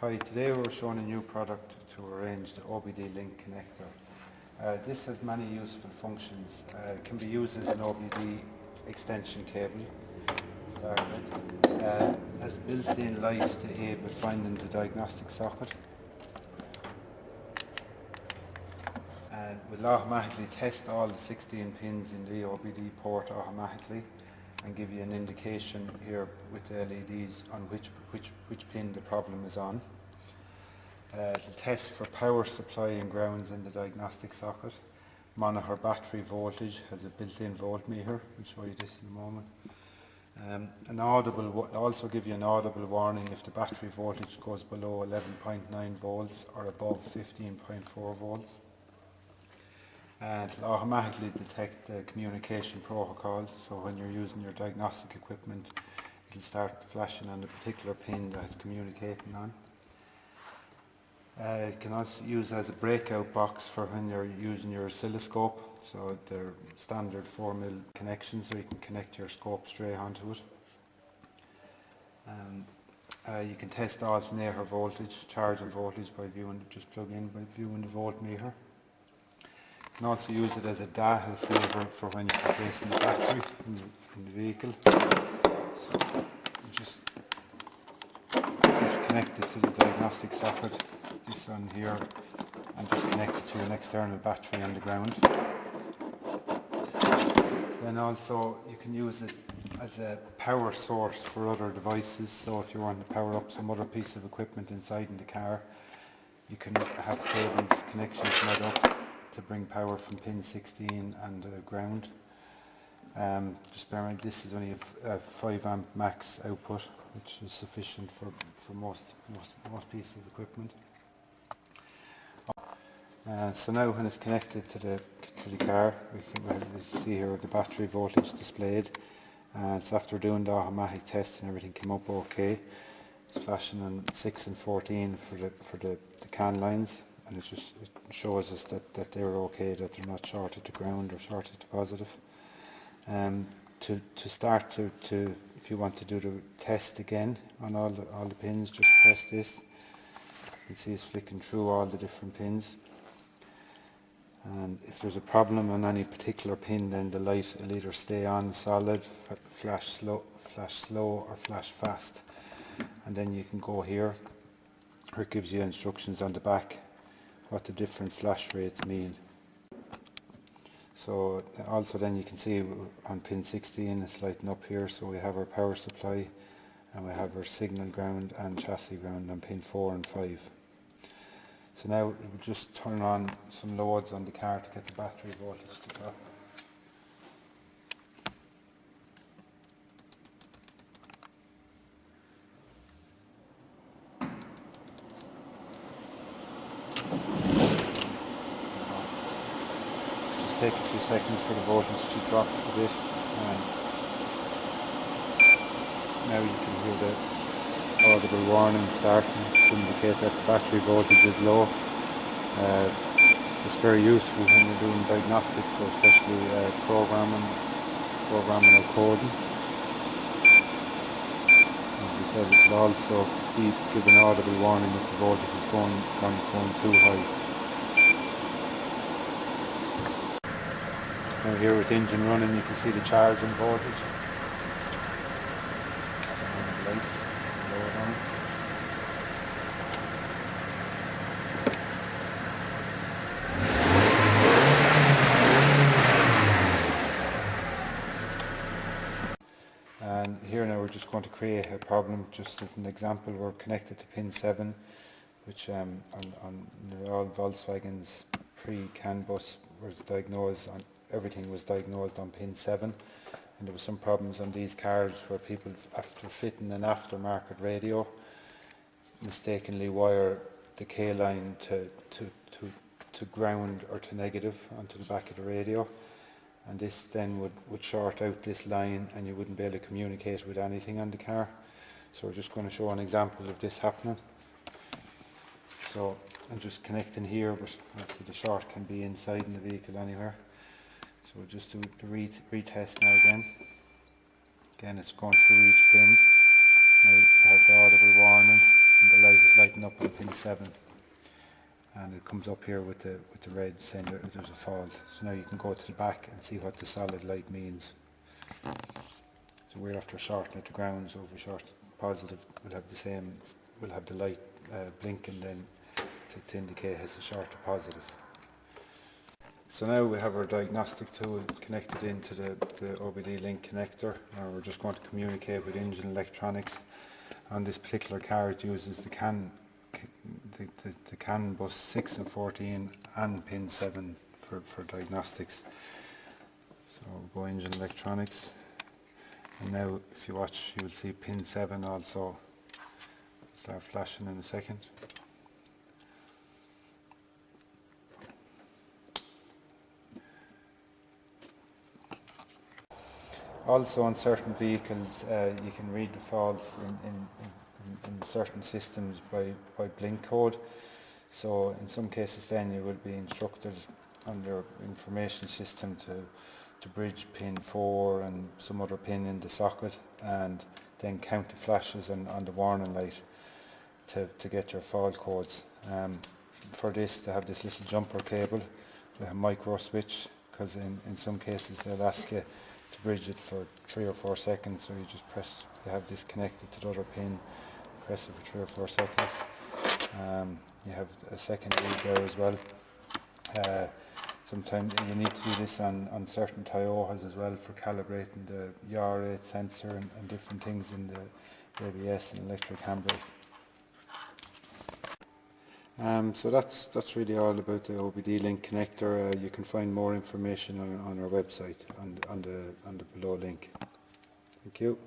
Hi, today we're showing a new product to arrange the OBD Link Connector. This has many useful functions. It can be used as an OBD extension cable, has built-in lights to aid with finding the diagnostic socket, and will automatically test all the 16 pins in the OBD port automatically and give you an indication here with the LEDs on which pin the problem is on. The test for power supply and grounds in the diagnostic socket. Monitor battery voltage, has a built-in voltmeter. I'll show you this in a moment. Also give you an audible warning if the battery voltage goes below 11.9 volts or above 15.4 volts. And it'll automatically detect the communication protocol, so when you're using your diagnostic equipment, it'll start flashing on the particular pin that it's communicating on. You can also use as a breakout box for when you're using your oscilloscope, so they're standard 4mm connections, so you can connect your scope straight onto it. You can test alternator voltage, charging voltage by viewing, just plug in by viewing the voltmeter. You can also use it as a data saver for when you're replacing the battery in the vehicle. So you just disconnect it to the diagnostic socket, this on here, and just connect it to an external battery on the ground. Then also you can use it as a power source for other devices, so if you want to power up some other piece of equipment inside in the car, you can have cables, connections made up to bring power from pin 16 and ground. Just bear in mind this is only a 5 amp max output, which is sufficient for most pieces of equipment. So now when it's connected to the car, we can see here the battery voltage displayed. So after doing the automatic test and everything came up okay. It's flashing on 6 and 14 for the CAN lines, and it shows us that they're okay, that they're not shorted to ground or shorted to positive. To start if you want to do the test again on all the pins, just press this. You can see it's flicking through all the different pins. And if there's a problem on any particular pin, then the light will either stay on solid, flash slow or flash fast. And then you can go here where it gives you instructions on the back what the different flash rates mean. So also then you can see on pin 16 it's lighting up here, so we have our power supply and we have our signal ground and chassis ground on pin 4 and 5. So now we'll just turn on some loads on the car to get the battery voltage to drop. Just take a few seconds for the voltage to drop a bit. Now you can hear the audible warning starting to indicate that the battery voltage is low. It's very useful when you're doing diagnostics, so especially programming or coding. As we said, it will also give an audible warning if the voltage is going too high. Now here with the engine running, you can see the charging voltage. Lights lowered on. And here now we're just going to create a problem. Just as an example, we're connected to pin 7, which on all Volkswagens pre-CAN bus was diagnosed on. Everything was diagnosed on pin 7, and there were some problems on these cars where people, after fitting an aftermarket radio, mistakenly wire the K line to ground or to negative onto the back of the radio, and this then would short out this line and you wouldn't be able to communicate with anything on the car. So we're just going to show an example of this happening. So I'm just connecting here, but obviously the short can be inside in the vehicle anywhere. So we'll just do the retest now again. Again, it's going through each pin. Now we have the audible warning. and the light is lighting up on pin 7, and it comes up here with the red saying there's a fault. So now you can go to the back and see what the solid light means. So we're after shorting at the ground, so if we short positive, we'll have the same, we'll have the light blinking then to indicate it's a short or positive. So now we have our diagnostic tool connected into the OBD Link Connector. Now we're just going to communicate with engine electronics. On this particular car it uses the CAN bus 6 and 14 and pin 7 for diagnostics. So we'll go engine electronics, and now if you watch you will see pin 7 also start flashing in a second. Also on certain vehicles you can read the faults in certain systems by blink code. So in some cases then you will be instructed on your information system to bridge pin 4 and some other pin in the socket, and then count the flashes on the warning light to get your fault codes. For this they have this little jumper cable with a micro switch, because in some cases they'll ask you to bridge it for 3 or 4 seconds, so you just press, you have this connected to the other pin, press it for 3 or 4 seconds. You have a second lead there as well. Sometimes you need to do this on certain Toyotas as well for calibrating the yaw rate sensor and different things in the ABS and electric handbrake. So that's really all about the OBD Link Connector. You can find more information on our website on the below link. Thank you.